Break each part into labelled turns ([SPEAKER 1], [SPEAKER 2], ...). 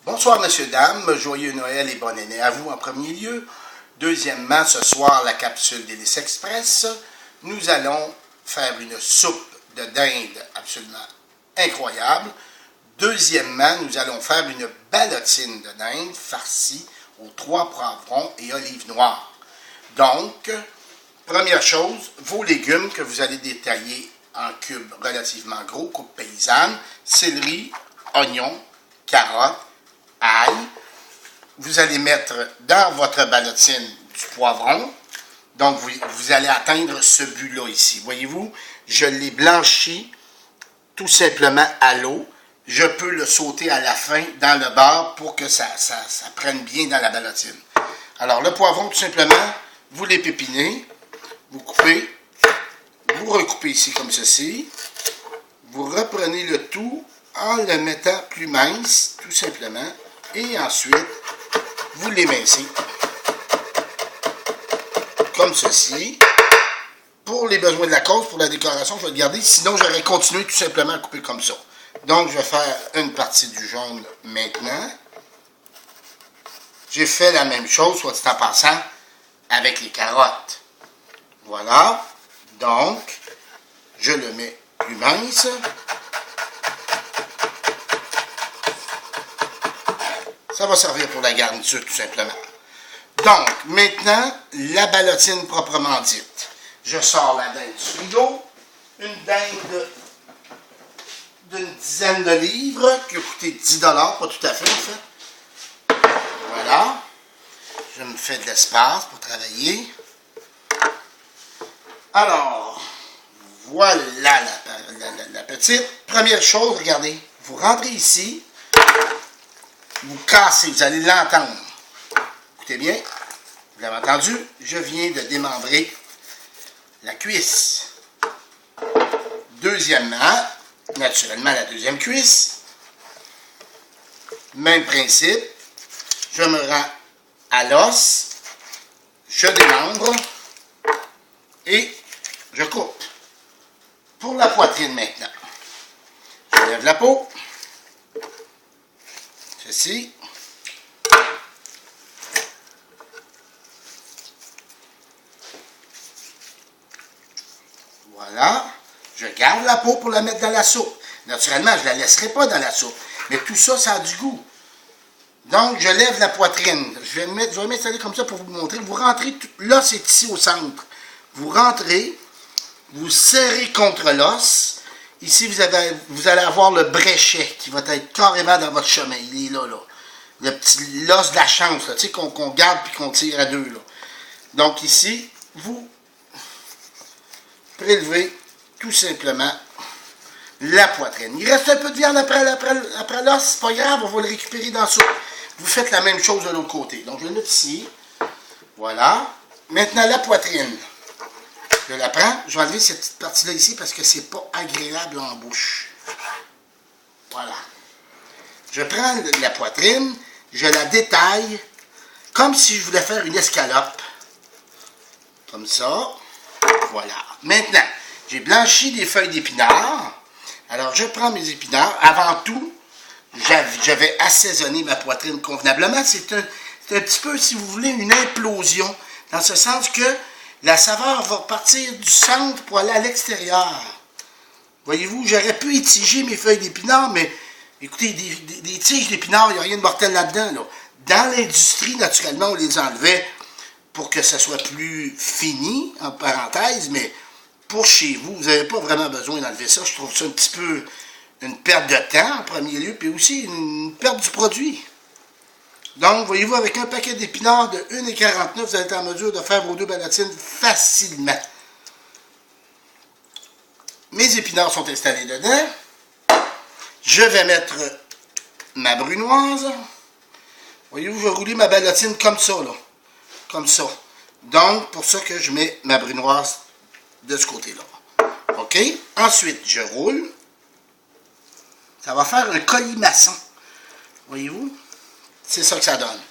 [SPEAKER 1] Bonsoir, messieurs, dames. Joyeux Noël et bonne année à vous en premier lieu. Deuxièmement, ce soir, la capsule d'Hélice Express. Nous allons faire une soupe de dinde absolument incroyable. Deuxièmement, nous allons faire une ballotine de dinde farcie aux 3 poivrons et olives noires. Donc, première chose, vos légumes que vous allez détailler en cubes relativement gros, coupe paysanne, céleri, oignons, carottes, ail. Vous allez mettre dans votre ballotine du poivron. Donc, vous allez atteindre ce but-là ici. Voyez-vous, je l'ai blanchi tout simplement à l'eau. Je peux le sauter à la fin dans le beurre pour que ça prenne bien dans la ballotine. Alors, le poivron, tout simplement, vous l'épépinez, vous coupez, vous recoupez ici comme ceci. Vous reprenez le tout en le mettant plus mince, tout simplement. Et ensuite, vous l'émincez comme ceci. Pour les besoins de la cause, pour la décoration, je vais le garder. Sinon, j'aurais continué tout simplement à couper comme ça. Donc, je vais faire une partie du jaune maintenant. J'ai fait la même chose, soit dit en passant, avec les carottes. Voilà. Donc, je le mets plus mince. Ça va servir pour la garniture, tout simplement. Donc, maintenant, la ballotine proprement dite. Je sors la dinde du frigo. Une dinde d'une dizaine de livres qui a coûté 10 $, pas tout à fait, en fait. Voilà. Je me fais de l'espace pour travailler. Alors, voilà la petite. Première chose, regardez. Vous rentrez ici. Vous cassez, vous allez l'entendre. Écoutez bien, vous l'avez entendu, je viens de démembrer la cuisse. Deuxièmement, naturellement la deuxième cuisse. Même principe, je me rends à l'os, je démembre et je coupe. Pour la poitrine maintenant, je lève la peau. Ceci. Voilà. Je garde la peau pour la mettre dans la soupe. Naturellement, je ne la laisserai pas dans la soupe. Mais tout ça, ça a du goût. Donc, je lève la poitrine. Je vais m'installer comme ça pour vous montrer. Vous rentrez, là, c'est ici au centre. Vous rentrez, vous serrez contre l'os. Ici, vous allez avoir le bréchet qui va être carrément dans votre chemin. Il est là, là. Le petit l'os de la chance, là, tu sais, qu'on garde puis qu'on tire à deux, là. Donc ici, vous prélevez tout simplement la poitrine. Il reste un peu de viande après l'os, c'est pas grave, on va le récupérer dans la soupe. Vous faites la même chose de l'autre côté. Donc je le mets ici. Voilà. Maintenant, la poitrine. Je la prends, je vais enlever cette petite partie-là ici parce que c'est pas agréable en bouche. Voilà. Je prends la poitrine, je la détaille comme si je voulais faire une escalope. Comme ça. Voilà. Maintenant, j'ai blanchi des feuilles d'épinards. Alors, je prends mes épinards. Avant tout, j'avais assaisonné ma poitrine convenablement. C'est un petit peu, si vous voulez, une implosion. Dans ce sens que la saveur va partir du centre pour aller à l'extérieur. Voyez-vous, j'aurais pu étiger mes feuilles d'épinards, mais écoutez, des tiges d'épinards, il n'y a rien de mortel là-dedans. Là. Dans l'industrie, naturellement, on les enlevait pour que ça soit plus fini, en parenthèse, mais pour chez vous, vous n'avez pas vraiment besoin d'enlever ça. Je trouve ça un petit peu une perte de temps, en premier lieu, puis aussi une perte du produit. Donc, voyez-vous, avec un paquet d'épinards de 1,49 $, vous allez être en mesure de faire vos 2 ballotines facilement. Mes épinards sont installés dedans. Je vais mettre ma brunoise. Voyez-vous, je vais rouler ma ballotine comme ça, là. Comme ça. Donc, pour ça que je mets ma brunoise de ce côté-là. OK? Ensuite, je roule. Ça va faire un colimaçon. Voyez-vous? C'est ça que ça donne.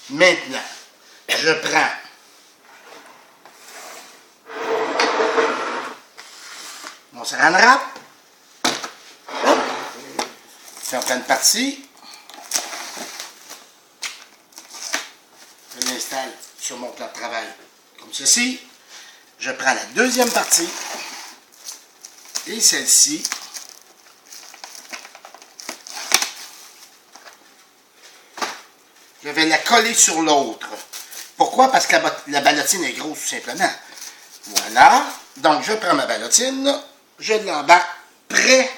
[SPEAKER 1] Maintenant, je prends mon saran wrap. C'est en pleine partie. l'installe sur mon plat de travail. Comme ceci. Je prends la deuxième partie et celle-ci. Je vais la coller sur l'autre. Pourquoi? Parce que la ballotine est grosse, tout simplement. Voilà. Donc, je prends ma ballotine, je l'embarque près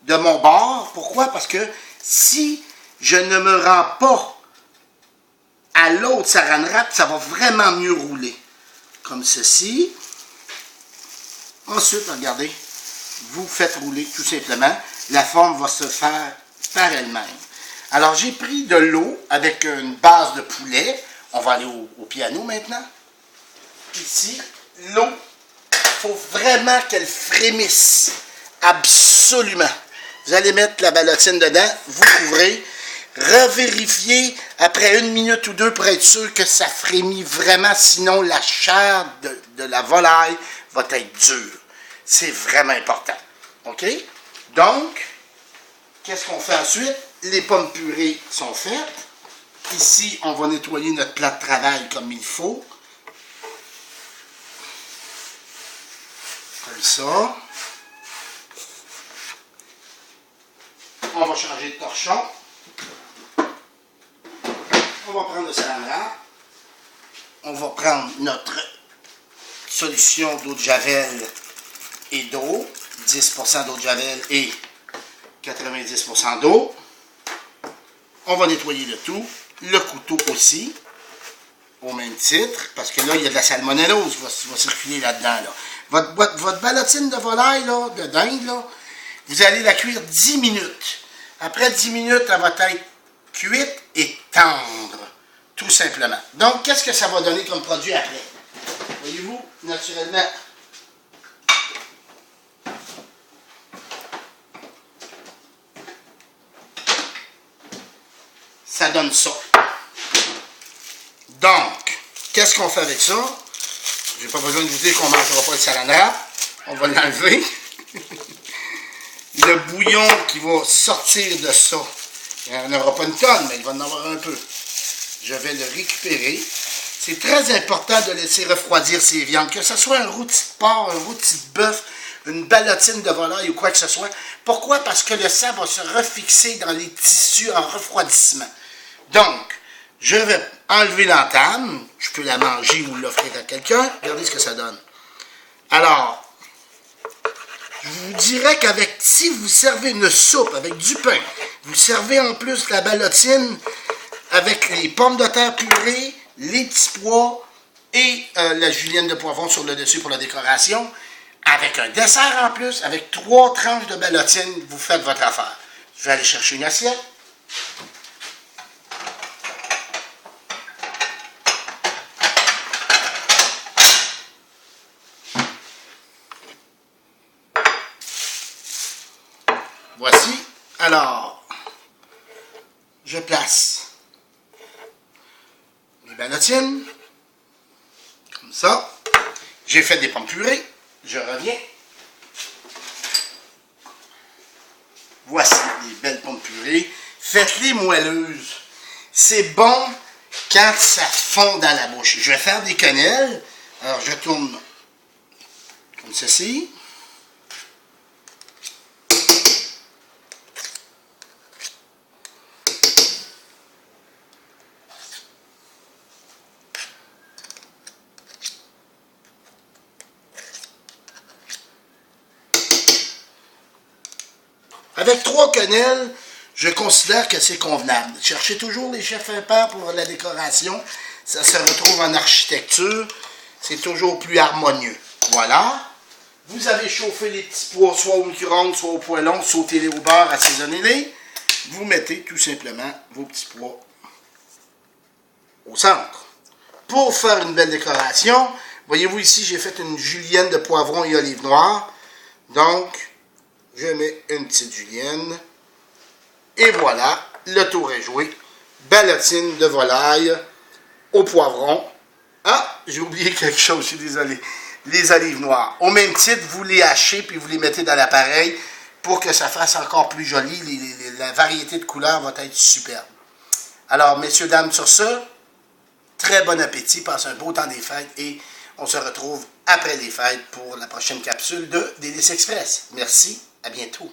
[SPEAKER 1] de mon bord. Pourquoi? Parce que si je ne me rends pas à l'autre saran wrap, ça va vraiment mieux rouler. Comme ceci. Ensuite, regardez, vous faites rouler tout simplement. La forme va se faire par elle-même. Alors, j'ai pris de l'eau avec une base de poulet. On va aller au piano maintenant. Ici, l'eau, il faut vraiment qu'elle frémisse. Absolument. Vous allez mettre la ballotine dedans, vous couvrez, revérifiez après 1 minute ou 2 pour être sûr que ça frémit vraiment, sinon la chair de la volaille va être dure. C'est vraiment important. OK? Donc, qu'est-ce qu'on fait ensuite? Les pommes purées sont faites. Ici, on va nettoyer notre plat de travail comme il faut. Comme ça. On va changer de torchon. On va prendre le saran wrap. On va prendre notre solution d'eau de javel et d'eau. 10% d'eau de javel et 90% d'eau. On va nettoyer le tout. Le couteau aussi, au même titre, parce que là, il y a de la salmonellose qui va circuler là-dedans. Là. Votre ballotine de volaille, là, de dinde, là, vous allez la cuire 10 minutes. Après 10 minutes, elle va être cuite et tendre, tout simplement. Donc, qu'est-ce que ça va donner comme produit après? Voyez-vous, naturellement, ça donne ça. Donc, qu'est-ce qu'on fait avec ça? J'ai pas besoin de vous dire qu'on ne mangera pas le saran wrap. On va l'enlever. Le bouillon qui va sortir de ça, il n'y en aura pas une tonne, mais il va en avoir un peu. Je vais le récupérer. C'est très important de laisser refroidir ces viandes, que ce soit un rôti de porc, un rôti de bœuf, une ballotine de volaille ou quoi que ce soit. Pourquoi? Parce que le sang va se refixer dans les tissus en refroidissement. Donc, je vais enlever l'entame. Je peux la manger ou l'offrir à quelqu'un. Regardez ce que ça donne. Alors, je vous dirais qu'avec, si vous servez une soupe avec du pain, vous servez en plus la ballotine avec les pommes de terre purées, les petits pois et la julienne de poivron sur le dessus pour la décoration, avec un dessert en plus, avec 3 tranches de ballotine, vous faites votre affaire. Je vais aller chercher une assiette. Voici. Alors, je place mes ballotines, comme ça. J'ai fait des pommes purées. Je reviens. Voici les belles pommes purées. Faites-les moelleuses. C'est bon quand ça fond dans la bouche. Je vais faire des quenelles. Alors, je tourne comme ceci. Avec 3 quenelles, je considère que c'est convenable. Cherchez toujours les chefs impairs pour la décoration. Ça se retrouve en architecture. C'est toujours plus harmonieux. Voilà. Vous avez chauffé les petits pois, soit au micro-ondes, soit au poêlon. Sautez-les au beurre, assaisonnez-les. Vous mettez tout simplement vos petits pois au centre. Pour faire une belle décoration, voyez-vous ici, j'ai fait une julienne de poivron et olive noire. Donc, je mets une petite julienne. Et voilà, le tour est joué. Ballotine de volaille au poivron. Ah, j'ai oublié quelque chose, je suis désolé. Les olives noires. Au même titre, vous les hachez puis vous les mettez dans l'appareil pour que ça fasse encore plus joli. La variété de couleurs va être superbe. Alors, messieurs, dames, sur ce, très très bon appétit, passez un beau temps des fêtes et on se retrouve après les fêtes pour la prochaine capsule de Délices Express. Merci, à bientôt.